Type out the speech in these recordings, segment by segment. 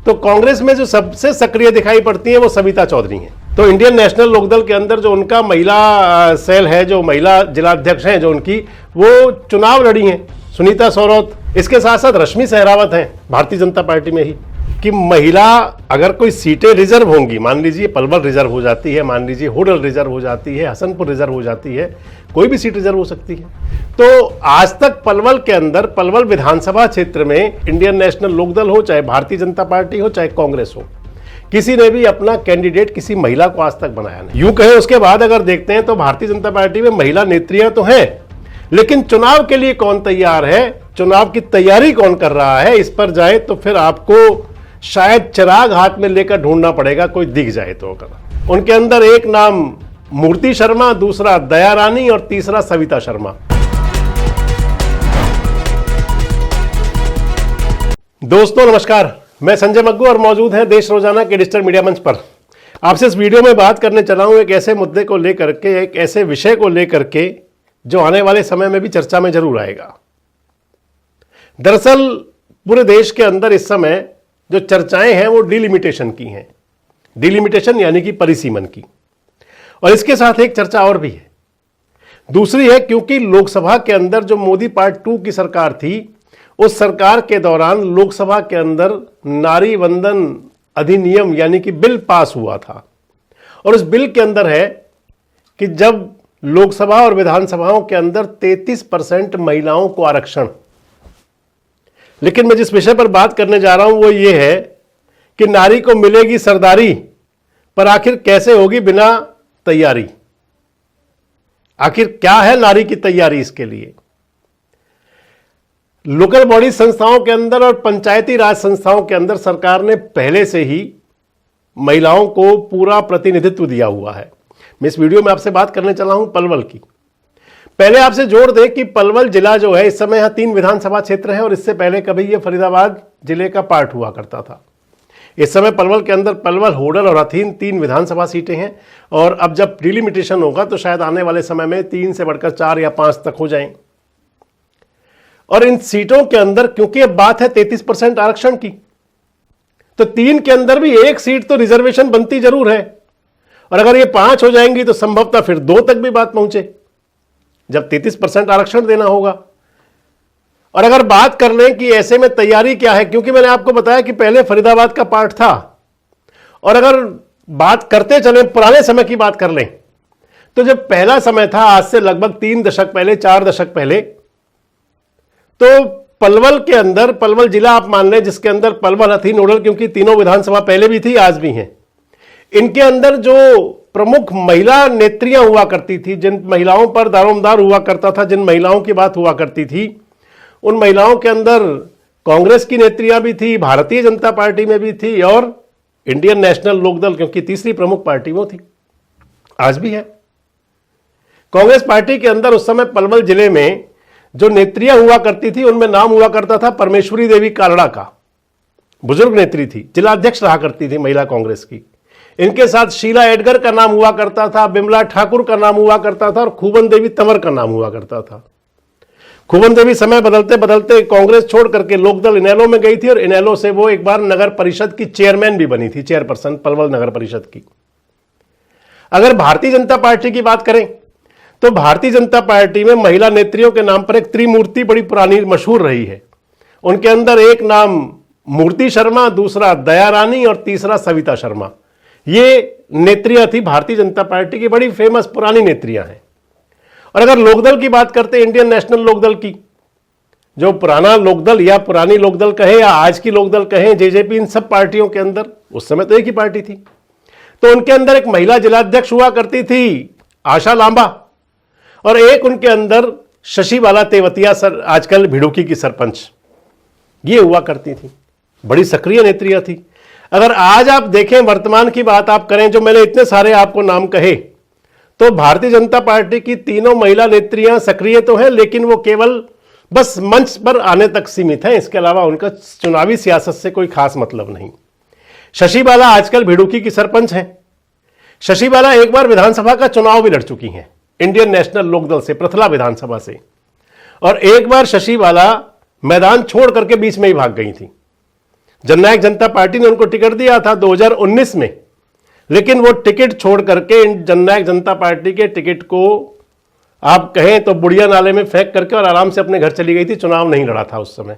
तो कांग्रेस में जो सबसे सक्रिय दिखाई पड़ती हैं वो सविता चौधरी हैं। तो इंडियन नेशनल लोकदल के अंदर जो उनका महिला सेल है, जो महिला जिलाध्यक्ष हैं जो उनकी, वो चुनाव लड़ी हैं सुनीता सौरौत। इसके साथ साथ रश्मि सहरावत हैं भारतीय जनता पार्टी में ही। कि महिला अगर कोई सीटें रिजर्व होंगी, मान लीजिए पलवल रिजर्व हो जाती है, मान लीजिए होडल रिजर्व हो जाती है, हसनपुर रिजर्व हो जाती है, कोई भी सीट रिजर्व हो सकती है। तो आज तक पलवल के अंदर, पलवल विधानसभा क्षेत्र में इंडियन नेशनल लोकदल हो, चाहे भारतीय जनता पार्टी हो, चाहे कांग्रेस हो, किसी ने भी अपना कैंडिडेट किसी महिला को आज तक बनाया नहीं। यूं कहें उसके बाद अगर देखते हैं तो भारतीय जनता पार्टी में महिला नेत्रियां तो हैं, लेकिन चुनाव के लिए कौन तैयार है, चुनाव की तैयारी कौन कर रहा है, इस पर जाए तो फिर आपको शायद चिराग हाथ में लेकर ढूंढना पड़ेगा, कोई दिख जाए तो। अगर उनके अंदर एक नाम मूर्ति शर्मा, दूसरा दया रानी और तीसरा सविता शर्मा। दोस्तों नमस्कार, मैं संजय मग्गू और मौजूद है देश रोजाना के डिजिटल मीडिया मंच पर। आपसे इस वीडियो में बात करने चला हूं एक ऐसे मुद्दे को लेकर के, एक ऐसे विषय को लेकर के जो आने वाले समय में भी चर्चा में जरूर आएगा। दरअसल पूरे देश के अंदर इस समय जो चर्चाएं हैं वो डिलिमिटेशन की हैं। डिलिमिटेशन यानी कि परिसीमन की। और इसके साथ एक चर्चा और भी है, दूसरी है क्योंकि लोकसभा के अंदर जो मोदी पार्ट 2 की सरकार थी, उस सरकार के दौरान लोकसभा के अंदर नारी वंदन अधिनियम यानी कि बिल पास हुआ था। और उस बिल के अंदर है कि जब लोकसभा और विधानसभाओं के अंदर 33% महिलाओं को आरक्षण। लेकिन मैं जिस विषय पर बात करने जा रहा हूं वो ये है कि नारी को मिलेगी सरदारी, पर आखिर कैसे होगी बिना तैयारी। आखिर क्या है नारी की तैयारी, इसके लिए लोकल बॉडी संस्थाओं के अंदर और पंचायती राज संस्थाओं के अंदर सरकार ने पहले से ही महिलाओं को पूरा प्रतिनिधित्व दिया हुआ है। मैं इस वीडियो में आपसे बात करने चला हूं पलवल की। पहले आपसे जोड़ दें कि पलवल जिला जो है, इस समय यहां 3 विधानसभा क्षेत्र है और इससे पहले कभी यह फरीदाबाद जिले का पार्ट हुआ करता था। इस समय पलवल के अंदर पलवल, होडल और हथीन 3 विधानसभा सीटें हैं। और अब जब डिलिमिटेशन होगा तो शायद आने वाले समय में 3 से बढ़कर 4 या 5 तक हो जाएं। और इन सीटों के अंदर क्योंकि अब बात है 33% आरक्षण की, तो 3 के अंदर भी 1 सीट तो रिजर्वेशन बनती जरूर है। और अगर ये 5 हो जाएंगी तो संभवतः फिर 2 तक भी बात पहुंचे, जब 33% आरक्षण देना होगा। और अगर बात कर लें कि ऐसे में तैयारी क्या है, क्योंकि मैंने आपको बताया कि पहले फरीदाबाद का पार्ट था। और अगर बात करते चले, पुराने समय की बात कर लें, तो जब पहला समय था, आज से लगभग 3 दशक पहले, 4 दशक पहले, तो पलवल के अंदर, पलवल जिला आप मान लें जिसके अंदर पलवल, हथीन, होडल, क्योंकि तीनों विधानसभा पहले भी थी आज भी हैं, इनके अंदर जो प्रमुख महिला नेत्रियां हुआ करती थी, जिन महिलाओं पर दारोमदार हुआ करता था, जिन महिलाओं की बात हुआ करती थी, उन महिलाओं के अंदर कांग्रेस की नेत्रियां भी थी, भारतीय जनता पार्टी में भी थी और इंडियन नेशनल लोकदल, क्योंकि तीसरी प्रमुख पार्टी वो थी, आज भी है। कांग्रेस पार्टी के अंदर उस समय पलवल जिले में जो नेत्रियां हुआ करती थी उनमें नाम हुआ करता था परमेश्वरी देवी कालड़ा का, बुजुर्ग नेत्री थी, जिलाध्यक्ष रहा करती थी महिला कांग्रेस की। इनके साथ शीला एडगर का नाम हुआ करता था, बिमला ठाकुर का नाम हुआ करता था और खूबन देवी तंवर का नाम हुआ करता था। खूबन देवी समय बदलते बदलते कांग्रेस छोड़ करके लोकदल इनेलो में गई थी और इनेलो से वो एक बार नगर परिषद की चेयरमैन भी बनी थी, चेयरपर्सन पलवल नगर परिषद की। अगर भारतीय जनता पार्टी की बात करें तो भारतीय जनता पार्टी में महिला नेत्रियों के नाम पर एक त्रिमूर्ति बड़ी पुरानी मशहूर रही है। उनके अंदर एक नाम मूर्ति शर्मा, दूसरा दया रानी और तीसरा सविता शर्मा। ये नेत्रियां थी भारतीय जनता पार्टी की, बड़ी फेमस पुरानी नेत्रियां हैं। और अगर लोकदल की बात करते हैं, इंडियन नेशनल लोकदल की, जो पुराना लोकदल या पुरानी लोकदल कहे या आज की लोकदल कहे, जेजेपी, इन सब पार्टियों के अंदर उस समय तो एक ही पार्टी थी। तो उनके अंदर एक महिला जिलाध्यक्ष हुआ करती थी आशा लांबा, और एक उनके अंदर शशि बाला तेवतिया सर, आजकल भिड़ुकी की सरपंच, ये हुआ करती थी, बड़ी सक्रिय नेत्रियां थी। अगर आज आप देखें, वर्तमान की बात आप करें, जो मैंने इतने सारे आपको नाम कहे, तो भारतीय जनता पार्टी की तीनों महिला नेत्रियां सक्रिय तो हैं, लेकिन वो केवल बस मंच पर आने तक सीमित हैं। इसके अलावा उनका चुनावी सियासत से कोई खास मतलब नहीं। शशि बाला आजकल भिड़ुकी की सरपंच हैं। शशि बाला एक बार विधानसभा का चुनाव भी लड़ चुकी हैं इंडियन नेशनल लोकदल से, प्रथला विधानसभा से, और एक बार शशि बाला मैदान छोड़ करके बीच में ही भाग गई थी। जननायक जनता पार्टी ने उनको टिकट दिया था 2019 में, लेकिन वो टिकट छोड़ करके जननायक जनता पार्टी के टिकट को आप कहें तो बुढ़िया नाले में फेंक करके और आराम से अपने घर चली गई थी। चुनाव नहीं लड़ा था उस समय।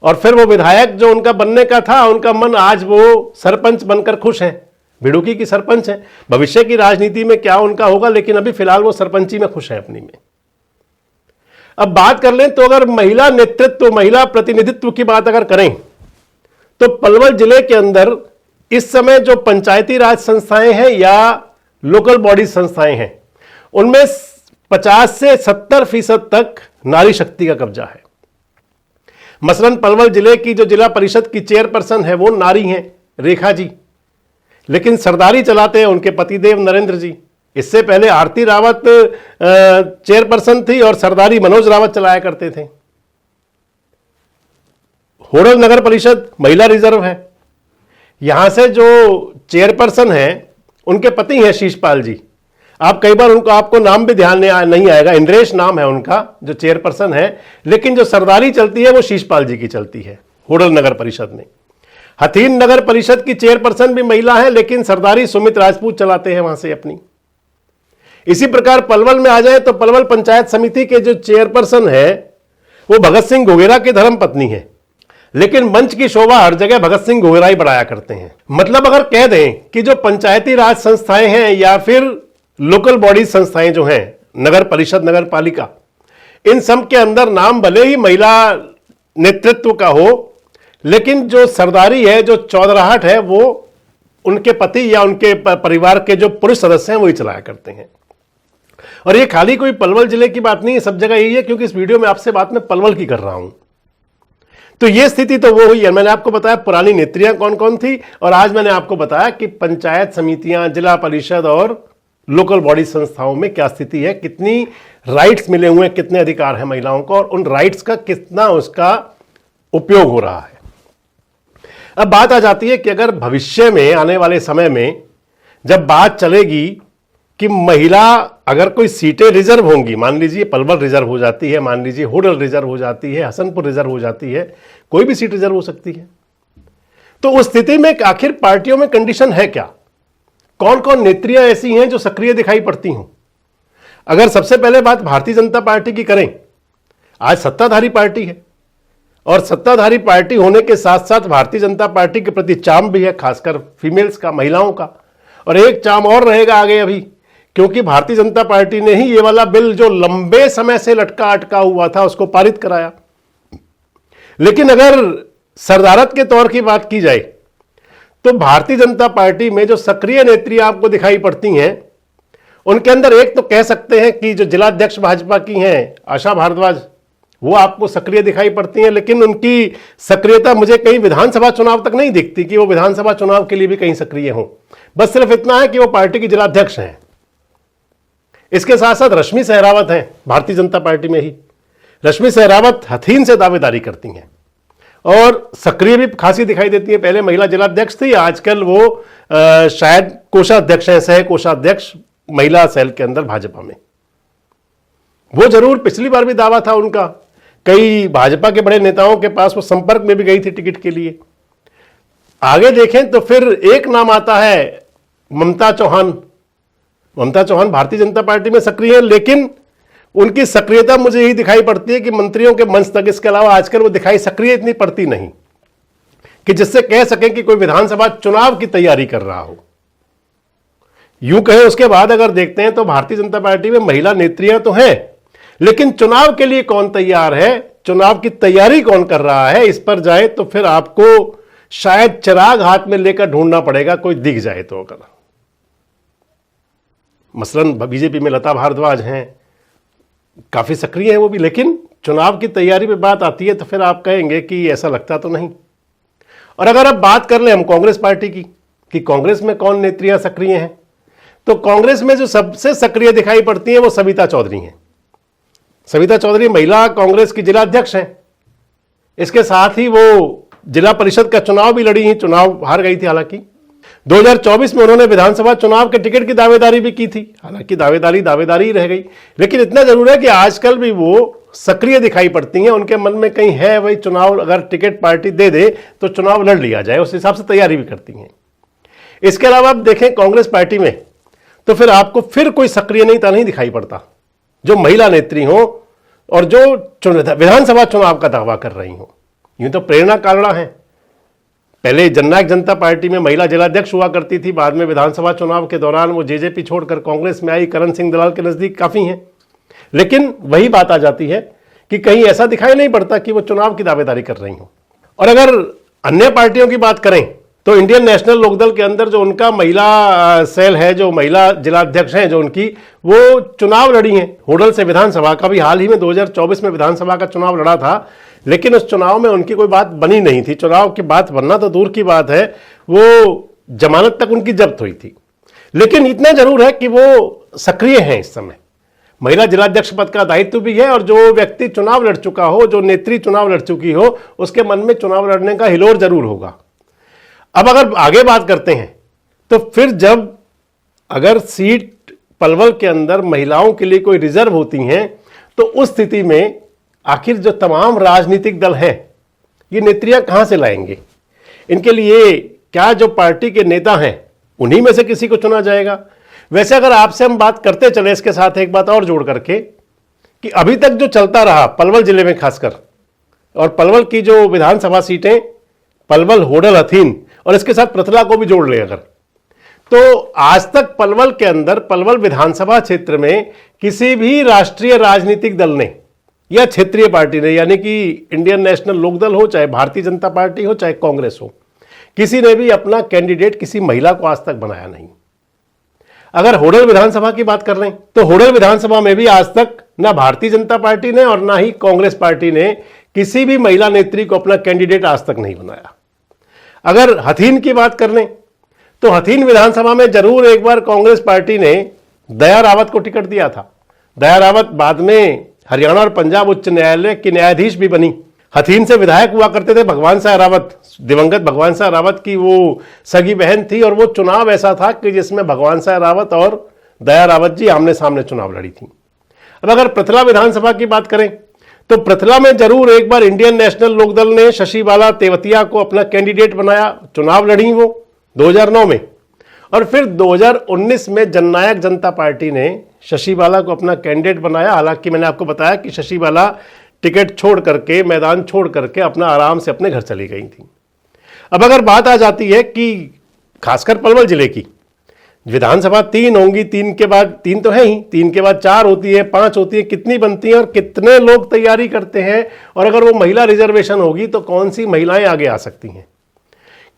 और फिर वो विधायक जो उनका बनने का था, उनका मन, आज वो सरपंच बनकर खुश हैं, भिड़ुकी की सरपंच हैं। भविष्य की राजनीति में क्या उनका होगा, लेकिन अभी फिलहाल वो सरपंची में खुश है अपनी में। अब बात कर लें तो अगर महिला नेतृत्व, महिला प्रतिनिधित्व की बात अगर करें तो पलवल जिले के अंदर इस समय जो पंचायती राज संस्थाएं हैं या लोकल बॉडी संस्थाएं हैं, उनमें 50 से 70% तक नारी शक्ति का कब्जा है। मसलन पलवल जिले की जो जिला परिषद की चेयरपर्सन है वो नारी हैं, रेखा जी, लेकिन सरदारी चलाते हैं उनके पतिदेव नरेंद्र जी। इससे पहले आरती रावत चेयरपर्सन थी और सरदारी मनोज रावत चलाया करते थे। होडल नगर परिषद महिला रिजर्व है। यहां से जो चेयरपर्सन है उनके पति हैं शीशपाल जी। आप कई बार उनको, आपको नाम भी ध्यान नहीं आएगा, इंद्रेश नाम है उनका जो चेयरपर्सन है, लेकिन जो सरदारी चलती है वो शीशपाल जी की चलती है होडल नगर परिषद में। हथीन नगर परिषद की चेयरपर्सन भी महिला है, लेकिन सरदारी सुमित राजपूत चलाते हैं वहां से अपनी। इसी प्रकार पलवल में आ जाए तो पलवल पंचायत समिति के जो चेयरपर्सन है वो भगत सिंह घोगेरा की धर्मपत्नी है, लेकिन मंच की शोभा हर जगह भगत सिंह घोगेरा ही बढ़ाया करते हैं। मतलब अगर कह दें कि जो पंचायती राज संस्थाएं हैं या फिर लोकल बॉडी संस्थाएं जो हैं, नगर परिषद, नगर पालिका, इन सब के अंदर नाम भले ही महिला नेतृत्व का हो, लेकिन जो सरदारी है, जो चौधराहट है, वो उनके पति या उनके परिवार के जो पुरुष सदस्य हैं वही चलाया करते हैं। और ये खाली कोई पलवल जिले की बात नहीं है, सब जगह यही है, क्योंकि इस वीडियो में आपसे बात मैं पलवल की कर रहा हूं। तो ये स्थिति तो वो हुई है। मैंने आपको बताया पुरानी नेत्रियां कौन कौन थी, और आज मैंने आपको बताया कि पंचायत समितियां, जिला परिषद और लोकल बॉडी संस्थाओं में क्या स्थिति है, कितनी राइट्स मिले हुए हैं, कितने अधिकार हैं महिलाओं को, और उन राइट्स का कितना उसका उपयोग हो रहा है। अब बात आ जाती है कि अगर भविष्य में, आने वाले समय में जब बात चलेगी कि महिला, अगर कोई सीटें रिजर्व होंगी, मान लीजिए पलवल रिजर्व हो जाती है, मान लीजिए होडल रिजर्व हो जाती है, हसनपुर रिजर्व हो जाती है, कोई भी सीट रिजर्व हो सकती है, तो उस स्थिति में आखिर पार्टियों में कंडीशन है क्या, कौन कौन नेत्रियां ऐसी हैं जो सक्रिय दिखाई पड़ती हों। अगर सबसे पहले बात भारतीय जनता पार्टी की करें, आज सत्ताधारी पार्टी है, और सत्ताधारी पार्टी होने के साथ साथ भारतीय जनता पार्टी के प्रति चार्म भी है, खासकर फीमेल्स का, महिलाओं का। और एक चार्म और रहेगा आगे अभी, क्योंकि भारतीय जनता पार्टी ने ही ये वाला बिल जो लंबे समय से लटका अटका हुआ था उसको पारित कराया। लेकिन अगर सरदारत के तौर की बात की जाए तो भारतीय जनता पार्टी में जो सक्रिय नेत्रियां आपको दिखाई पड़ती हैं, उनके अंदर एक तो कह सकते हैं कि जो जिलाध्यक्ष भाजपा की हैं आशा भारद्वाज, वो आपको सक्रिय दिखाई पड़ती हैं, लेकिन उनकी सक्रियता मुझे कहीं विधानसभा चुनाव तक नहीं दिखती कि वो विधानसभा चुनाव के लिए भी कहीं सक्रिय हों। बस सिर्फ इतना है कि वो पार्टी की जिलाध्यक्ष हैं। इसके साथ साथ रश्मि सहरावत हैं भारतीय जनता पार्टी में ही। रश्मि सहरावत हथीन से दावेदारी करती हैं और सक्रिय भी खासी दिखाई देती है। पहले महिला जिलाध्यक्ष थी, आजकल वो शायद कोषाध्यक्ष हैं, सह कोषाध्यक्ष महिला सेल के अंदर भाजपा में। वो जरूर पिछली बार भी दावा था उनका, कई भाजपा के बड़े नेताओं के पास वो संपर्क में भी गई थी टिकट के लिए। आगे देखें तो फिर एक नाम आता है ममता चौहान। ममता चौहान भारतीय जनता पार्टी में सक्रिय है, लेकिन उनकी सक्रियता मुझे यही दिखाई पड़ती है कि मंत्रियों के मंच तक, इसके अलावा आजकल वो दिखाई सक्रिय इतनी पड़ती नहीं कि जिससे कह सकें कि कोई विधानसभा चुनाव की तैयारी कर रहा हो। यूं कहें उसके बाद अगर देखते हैं तो भारतीय जनता पार्टी में महिला नेत्रियां तो हैं, लेकिन चुनाव के लिए कौन तैयार है, चुनाव की तैयारी कौन कर रहा है, इस पर जाए तो फिर आपको शायद चिराग हाथ में लेकर ढूंढना पड़ेगा, कोई दिख जाए तो। अगर मसलन बीजेपी में लता भारद्वाज हैं, काफी सक्रिय है वो भी, लेकिन चुनाव की तैयारी पे बात आती है तो फिर आप कहेंगे कि ऐसा लगता तो नहीं। और अगर अब बात कर लें हम कांग्रेस पार्टी की कि कांग्रेस में कौन नेत्रियां सक्रिय हैं, तो कांग्रेस में जो सबसे सक्रिय दिखाई पड़ती हैं वो सविता चौधरी हैं। सविता चौधरी महिला कांग्रेस की जिलाध्यक्ष हैं। इसके साथ ही वो जिला परिषद का चुनाव भी लड़ी हैं, चुनाव हार गई थी हालांकि। 2024 में उन्होंने विधानसभा चुनाव के टिकट की दावेदारी भी की थी, हालांकि दावेदारी ही रह गई। लेकिन इतना जरूर है कि आजकल भी वो सक्रिय दिखाई पड़ती हैं, उनके मन में कहीं है वही चुनाव, अगर टिकट पार्टी दे दे तो चुनाव लड़ लिया जाए, उस हिसाब से तैयारी भी करती हैं। इसके अलावा आप देखें कांग्रेस पार्टी में तो फिर आपको फिर कोई सक्रिय नेता नहीं दिखाई पड़ता जो महिला नेत्री हो और जो विधानसभा चुनाव का दावा कर रही हो। यूं तो प्रेरणा कालड़ा है, पहले जननायक जनता पार्टी में महिला जिलाध्यक्ष हुआ करती थी, बाद में विधानसभा चुनाव के दौरान वो जेजेपी छोड़कर कांग्रेस में आई, करण सिंह दलाल के नजदीक काफी हैं। लेकिन वही बात आ जाती है कि कहीं ऐसा दिखाई नहीं पड़ता कि वो चुनाव की दावेदारी कर रही हो। और अगर अन्य पार्टियों की बात करें तो इंडियन नेशनल लोकदल के अंदर जो उनका महिला सेल है, जो महिला जिलाध्यक्ष हैं जो उनकी, वो चुनाव लड़ी हैं होडल से विधानसभा का भी। हाल ही में 2024 में विधानसभा का चुनाव लड़ा था, लेकिन उस चुनाव में उनकी कोई बात बनी नहीं थी। चुनाव की बात बनना तो दूर की बात है, वो जमानत तक उनकी जब्त हुई थी। लेकिन इतना जरूर है कि वो सक्रिय हैं इस समय, महिला जिलाध्यक्ष पद का दायित्व भी है, और जो व्यक्ति चुनाव लड़ चुका हो, जो नेत्री चुनाव लड़ चुकी हो, उसके मन में चुनाव लड़ने का हिलोर जरूर होगा। अब अगर आगे बात करते हैं तो फिर जब अगर सीट पलवल के अंदर महिलाओं के लिए कोई रिजर्व होती हैं तो उस स्थिति में आखिर जो तमाम राजनीतिक दल हैं ये नेत्रियां कहां से लाएंगे? इनके लिए क्या जो पार्टी के नेता हैं उन्हीं में से किसी को चुना जाएगा? वैसे अगर आपसे हम बात करते चले, इसके साथ एक बात और जोड़ करके कि अभी तक जो चलता रहा पलवल जिले में खासकर, और पलवल की जो विधानसभा सीटें पलवल, होडल, हथीन और इसके साथ पृथला को भी जोड़ ले अगर, तो आज तक पलवल के अंदर, पलवल विधानसभा क्षेत्र में किसी भी राष्ट्रीय राजनीतिक दल ने या क्षेत्रीय पार्टी ने, यानी कि इंडियन नेशनल लोकदल हो, चाहे भारतीय जनता पार्टी हो, चाहे कांग्रेस हो, किसी ने भी अपना कैंडिडेट किसी महिला को आज तक बनाया नहीं। अगर होडल विधानसभा की बात कर लें तो होडल विधानसभा में भी आज तक ना भारतीय जनता पार्टी ने और ना ही कांग्रेस पार्टी ने किसी भी महिला नेत्री को अपना कैंडिडेट आज तक नहीं बनाया। अगर हथीन की बात कर लें तो हथीन विधानसभा में जरूर एक बार कांग्रेस पार्टी ने दया रावत को टिकट दिया था। दया रावत बाद में हरियाणा और पंजाब उच्च न्यायालय की न्यायाधीश भी बनी। हथीन से विधायक हुआ करते थे भगवान शाह रावत, दिवंगत भगवान शाह रावत की वो सगी बहन थी, और वो चुनाव ऐसा था कि जिसमें भगवान शाह रावत और दया रावत जी आमने सामने चुनाव लड़ी थी। अब अगर पृथला विधानसभा की बात करें तो पृथला में जरूर एक बार इंडियन नेशनल लोकदल ने शशि बाला तेवतिया को अपना कैंडिडेट बनाया, चुनाव लड़ी वो 2009 में, और फिर 2019 में जननायक जनता पार्टी ने शशि बाला को अपना कैंडिडेट बनाया। हालांकि मैंने आपको बताया कि शशि बाला टिकट छोड़ करके, मैदान छोड़ करके अपना आराम से अपने घर चली गई थी। अब अगर बात आ जाती है कि खासकर पलवल जिले की विधानसभा 3 होंगी, 3 के बाद 3 तो है ही, 3 के बाद 4 होती है, 5 होती है, कितनी बनती हैं और कितने लोग तैयारी करते हैं? और अगर वो महिला रिजर्वेशन होगी तो कौन सी महिलाएं आगे आ सकती हैं?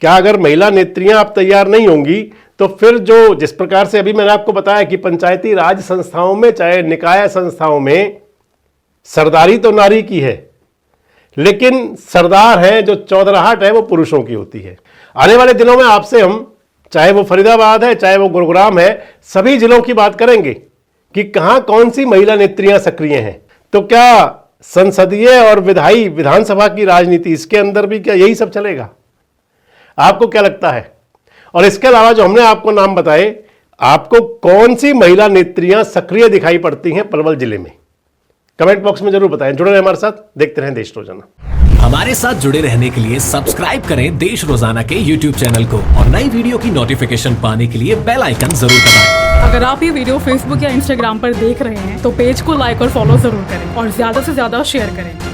क्या अगर महिला नेत्रियां आप तैयार नहीं होंगी तो फिर जो जिस प्रकार से अभी मैंने आपको बताया कि पंचायती राज संस्थाओं में, चाहे निकाय संस्थाओं में, सरदारी तो नारी की है, लेकिन सरदार है जो चौधराहट है वो पुरुषों की होती है। आने वाले दिनों में आपसे हम, चाहे वो फरीदाबाद है, चाहे वो गुरुग्राम है, सभी जिलों की बात करेंगे कि कहां कौन सी महिला नेत्रियां सक्रिय हैं। तो क्या संसदीय और विधायी विधानसभा की राजनीति, इसके अंदर भी क्या यही सब चलेगा? आपको क्या लगता है? और इसके अलावा जो हमने आपको नाम बताए, आपको कौन सी महिला नेत्रियां सक्रिय दिखाई पड़ती हैं पलवल जिले में? कमेंट बॉक्स में जरूर बताएं। जुड़े रहें हमारे साथ, देखते रहें देश रोजाना। हमारे साथ जुड़े रहने के लिए सब्सक्राइब करें देश रोजाना के YouTube चैनल को, और नई वीडियो की नोटिफिकेशन पाने के लिए बेल आइकन जरूर दबाएं। अगर आप ये वीडियो Facebook या Instagram पर देख रहे हैं तो पेज को लाइक और फॉलो जरूर करें और ज्यादा से ज्यादा शेयर करें।